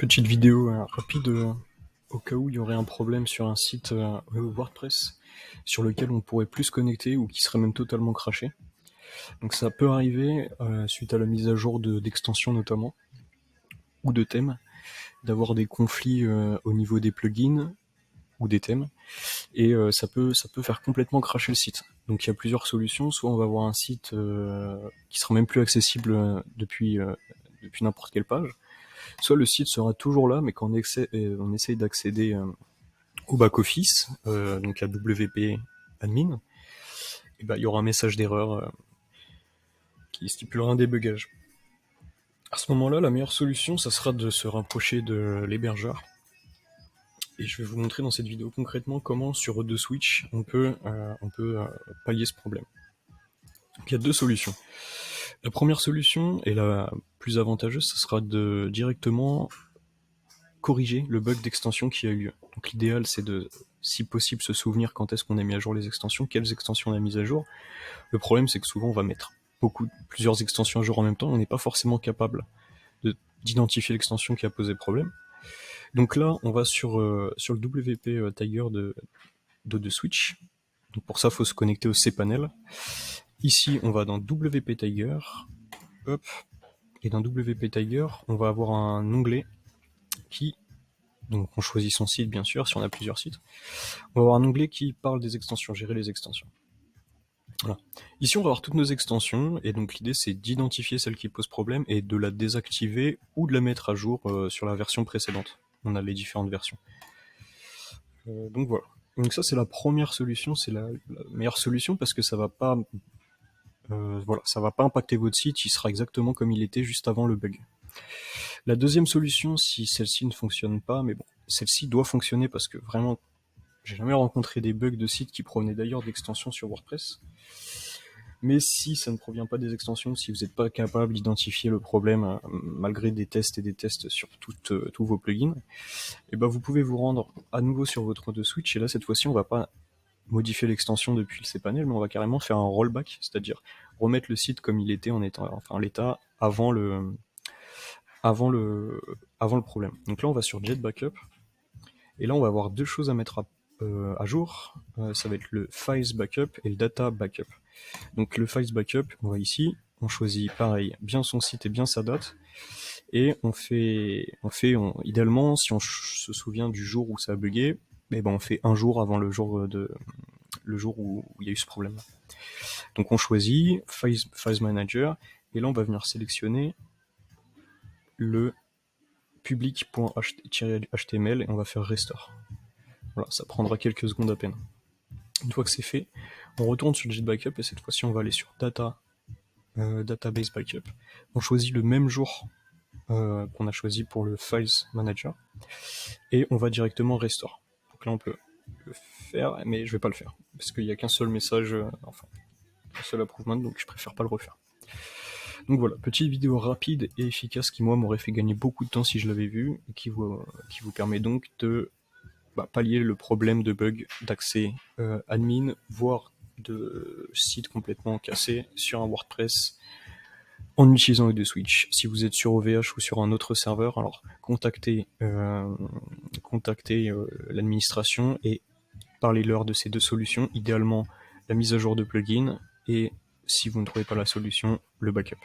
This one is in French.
Petite vidéo rapide au cas où il y aurait un problème sur un site WordPress sur lequel on pourrait plus se connecter ou qui serait même totalement craché. Donc ça peut arriver suite à la mise à jour d'extensions notamment ou de thèmes, d'avoir des conflits au niveau des plugins ou des thèmes, et ça peut faire complètement cracher le site. Donc il y a plusieurs solutions. Soit on va avoir un site qui sera même plus accessible depuis n'importe quelle page, soit le site sera toujours là, mais quand on essaye d'accéder au back-office, donc à WP admin, et ben, il y aura un message d'erreur qui stipulera un débugage. À ce moment-là, la meilleure solution, ça sera de se rapprocher de l'hébergeur. Et je vais vous montrer dans cette vidéo concrètement comment sur Road 2 Switch on peut pallier ce problème. Donc, il y a deux solutions. La première solution, et la plus avantageuse, ça sera de directement corriger le bug d'extension qui a eu lieu. Donc l'idéal, c'est de, si possible, se souvenir quand est-ce qu'on a mis à jour les extensions, quelles extensions on a mises à jour. Le problème, c'est que souvent, on va mettre plusieurs extensions à jour en même temps, on n'est pas forcément capable d'identifier l'extension qui a posé problème. Donc là, on va sur le WP Tiger de Switch. Donc pour ça, il faut se connecter au cPanel. Ici, on va dans WP Tiger, hop, et dans WP Tiger, on va avoir un onglet qui, donc on choisit son site bien sûr, si on a plusieurs sites, on va avoir un onglet qui parle des extensions, gérer les extensions. Voilà. Ici on va avoir toutes nos extensions, et donc l'idée c'est d'identifier celle qui pose problème et de la désactiver ou de la mettre à jour sur la version précédente. On a les différentes versions. Donc voilà. Donc ça c'est la première solution, c'est la meilleure solution parce que ça va pas ça va pas impacter votre site, il sera exactement comme il était juste avant le bug. La deuxième solution, si celle-ci ne fonctionne pas, mais bon, celle-ci doit fonctionner parce que vraiment, j'ai jamais rencontré des bugs de sites qui provenaient d'ailleurs d'extensions sur WordPress. Mais si ça ne provient pas des extensions, si vous n'êtes pas capable d'identifier le problème malgré des tests et des tests sur tous vos plugins, et ben vous pouvez vous rendre à nouveau sur votre de Switch, et là cette fois-ci on va pas modifier l'extension depuis le cPanel, mais on va carrément faire un rollback, c'est-à-dire remettre le site comme il était l'état avant le problème. Donc là on va sur Jet Backup, et là on va avoir deux choses à mettre à jour, ça va être le Files Backup et le Data Backup. Donc le Files Backup, on va ici, on choisit pareil, bien son site et bien sa date, et idéalement, si on se souvient du jour où ça a bugué, eh ben on fait un jour avant le jour où il y a eu ce problème. Donc on choisit Files Manager, et là on va venir sélectionner le public.html et on va faire restore. Voilà, ça prendra quelques secondes à peine. Une fois que c'est fait, on retourne sur Jet Backup, et cette fois-ci on va aller sur Database Backup. On choisit le même jour qu'on a choisi pour le Files Manager, et on va directement restore. Donc là on peut le faire, mais je vais pas le faire parce qu'il n'y a qu'un seul message, un seul approvement, donc je préfère pas le refaire. Donc voilà, petite vidéo rapide et efficace qui moi m'aurait fait gagner beaucoup de temps si je l'avais vu, et qui vous permet donc de pallier le problème de bug d'accès admin, voire de site complètement cassé sur un WordPress en utilisant le de Switch. Si vous êtes sur OVH ou sur un autre serveur, alors contactez l'administration et parlez-leur de ces deux solutions, idéalement la mise à jour de plugin, et si vous ne trouvez pas la solution, le backup.